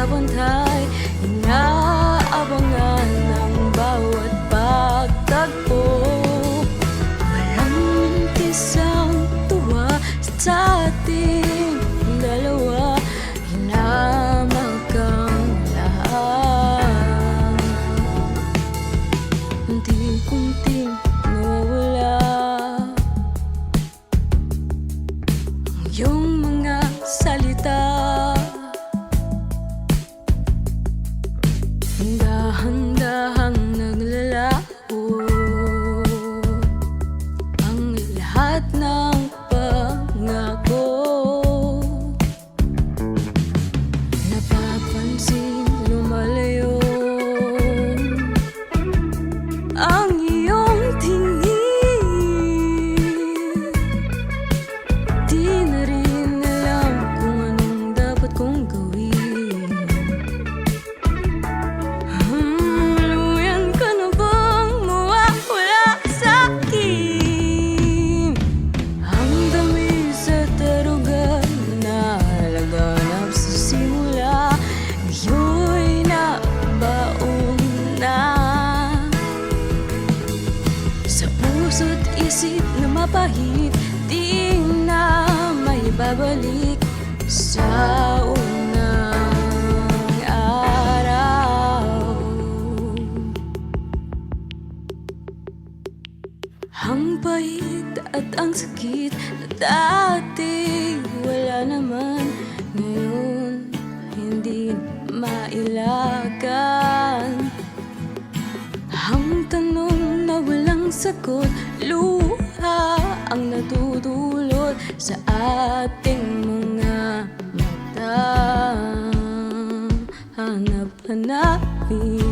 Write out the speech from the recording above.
nagbabantay, inaabangan ng bawat pagtagpo. Walang isang tuwa sa ating dalawa, hinamag ang lahat. Unti-unting nawawala ang iyong mga salita. Dahan-dahang naglalaho ang lahat ng pangako. Napapansin lumalayo ang iyong tingin. Di na rin alam kung anong dapat kong gawin. Luyan ka na bang mawawala sa'kin? Ang dami sa tarugan na laganap sa simula, ngayon'y nabaon na. Sa puso't isip na mapahit, di na may babalik sa unang araw. Ang pahit at ang sakit na dati wala naman, ngayon hindi mailagan. Ang tanong na walang sagot, luha ang natutulot sa ating mga mata. Hanap-hanapin